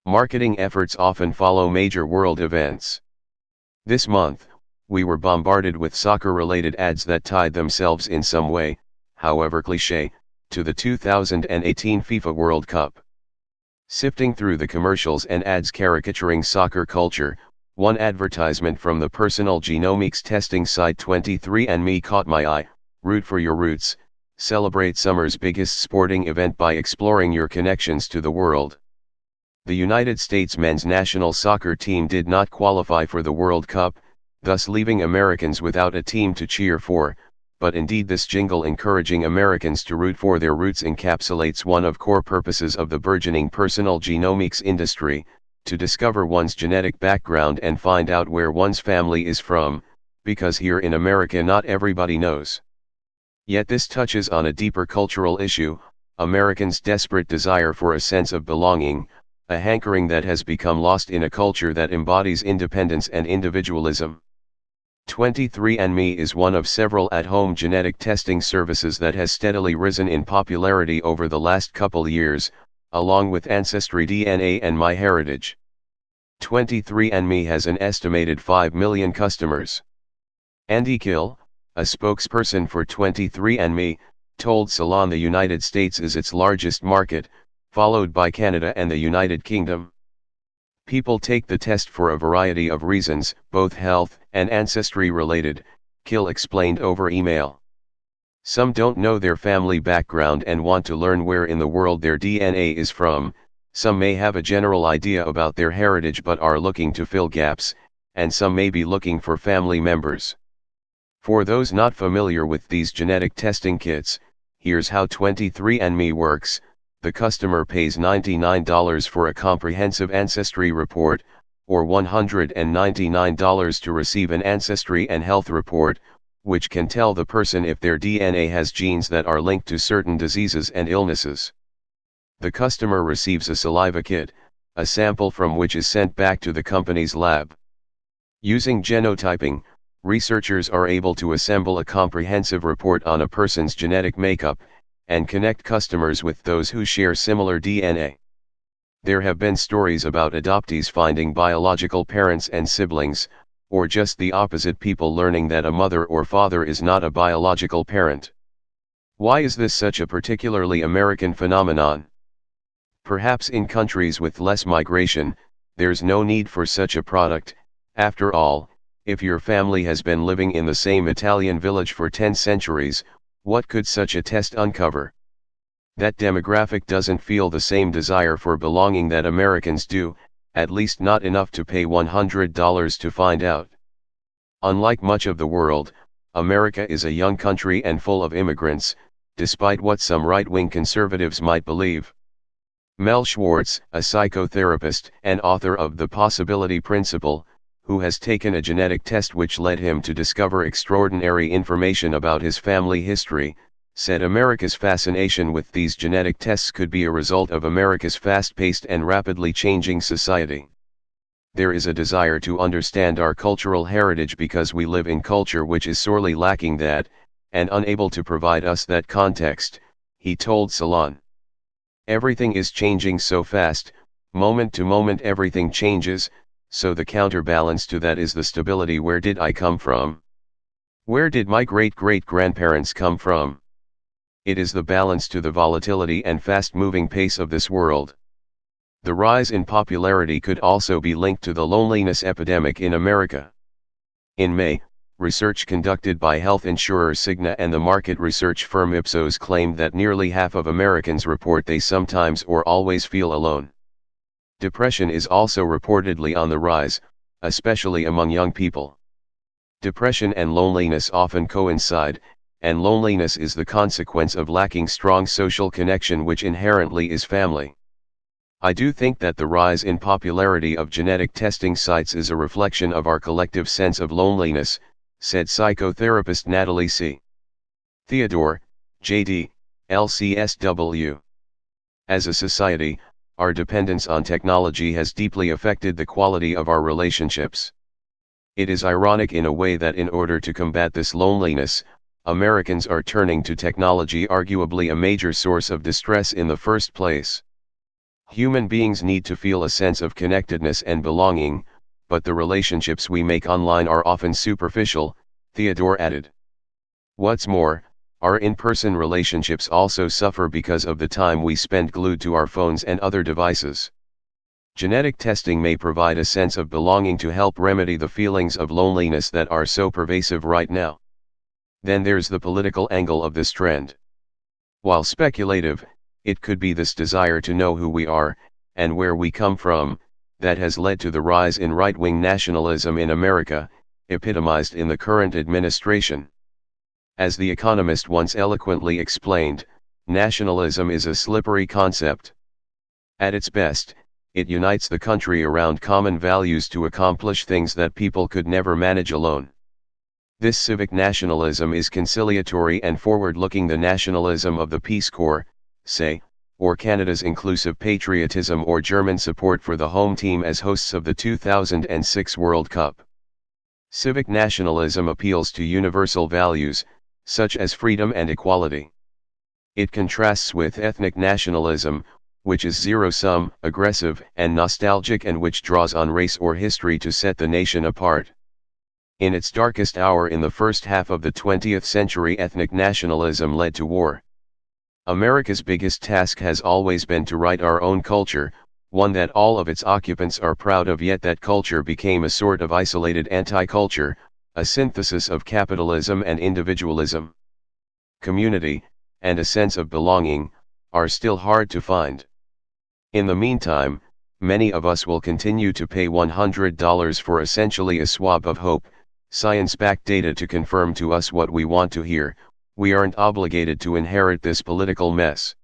Marketing efforts often follow major world events. This month, we were bombarded with soccer-related ads that tied themselves in some way, however cliché, to the 2018 FIFA World Cup. Sifting through the commercials and ads caricaturing soccer culture, one advertisement from the personal genomics testing site 23andMe caught my eye. Root for your roots, celebrate summer's biggest sporting event by exploring your connections to the world. The United States men's national soccer team did not qualify for the World Cup, thus leaving Americans without a team to cheer for, but indeed this jingle encouraging Americans to root for their roots encapsulates one of core purposes of the burgeoning personal genomics industry, to discover one's genetic background and find out where one's family is from, because here in America not everybody knows. Yet this touches on a deeper cultural issue, Americans' desperate desire for a sense of belonging, a hankering that has become lost in a culture that embodies independence and individualism. 23andMe is one of several at-home genetic testing services that has steadily risen in popularity over the last couple years, along with Ancestry DNA and MyHeritage. 23andMe has an estimated 5 million customers. Andy Kill, a spokesperson for 23andMe, told Salon the United States is its largest market, followed by Canada and the United Kingdom. People take the test for a variety of reasons, both health and ancestry related, Kill explained over email. Some don't know their family background and want to learn where in the world their DNA is from, some may have a general idea about their heritage but are looking to fill gaps, and some may be looking for family members. For those not familiar with these genetic testing kits, here's how 23andMe works. The customer pays $99 for a comprehensive ancestry report, or $199 to receive an ancestry and health report, which can tell the person if their DNA has genes that are linked to certain diseases and illnesses. The customer receives a saliva kit, a sample from which is sent back to the company's lab. Using genotyping, researchers are able to assemble a comprehensive report on a person's genetic makeup, and connect customers with those who share similar DNA. There have been stories about adoptees finding biological parents and siblings, or just the opposite, people learning that a mother or father is not a biological parent. Why is this such a particularly American phenomenon? Perhaps in countries with less migration, there's no need for such a product. After all, if your family has been living in the same Italian village for 10 centuries, what could such a test uncover? That demographic doesn't feel the same desire for belonging that Americans do, at least not enough to pay $100 to find out. Unlike much of the world, America is a young country and full of immigrants, despite what some right-wing conservatives might believe. Mel Schwartz, a psychotherapist and author of The Possibility Principle, who has taken a genetic test which led him to discover extraordinary information about his family history, said America's fascination with these genetic tests could be a result of America's fast-paced and rapidly changing society. There is a desire to understand our cultural heritage because we live in culture which is sorely lacking that, and unable to provide us that context, he told Salon. Everything is changing so fast, moment to moment everything changes, so the counterbalance to that is the stability. Where did I come from? Where did my great-great-grandparents come from? It is the balance to the volatility and fast-moving pace of this world. The rise in popularity could also be linked to the loneliness epidemic in America. In May, research conducted by health insurer Cigna and the market research firm Ipsos claimed that nearly half of Americans report they sometimes or always feel alone. Depression is also reportedly on the rise, especially among young people. Depression and loneliness often coincide, and loneliness is the consequence of lacking strong social connection, which inherently is family. I do think that the rise in popularity of genetic testing sites is a reflection of our collective sense of loneliness, said psychotherapist Natalie C. Theodore, J.D., LCSW. As a society, our dependence on technology has deeply affected the quality of our relationships. It is ironic in a way that in order to combat this loneliness, Americans are turning to technology, arguably a major source of distress in the first place. Human beings need to feel a sense of connectedness and belonging, but the relationships we make online are often superficial, Theodore added. What's more, our in-person relationships also suffer because of the time we spend glued to our phones and other devices. Genetic testing may provide a sense of belonging to help remedy the feelings of loneliness that are so pervasive right now. Then there's the political angle of this trend. While speculative, it could be this desire to know who we are, and where we come from, that has led to the rise in right-wing nationalism in America, epitomized in the current administration. As The Economist once eloquently explained, nationalism is a slippery concept. At its best, it unites the country around common values to accomplish things that people could never manage alone. This civic nationalism is conciliatory and forward-looking. The nationalism of the Peace Corps, say, or Canada's inclusive patriotism or German support for the home team as hosts of the 2006 World Cup. Civic nationalism appeals to universal values, such as freedom and equality. It contrasts with ethnic nationalism, which is zero-sum, aggressive, and nostalgic, and which draws on race or history to set the nation apart. In its darkest hour in the first half of the 20th century, ethnic nationalism led to war. America's biggest task has always been to write our own culture, one that all of its occupants are proud of, yet that culture became a sort of isolated anti-culture, a synthesis of capitalism and individualism. Community, and a sense of belonging, are still hard to find. In the meantime, many of us will continue to pay $100 for essentially a swab of hope, science-backed data to confirm to us what we want to hear. We aren't obligated to inherit this political mess.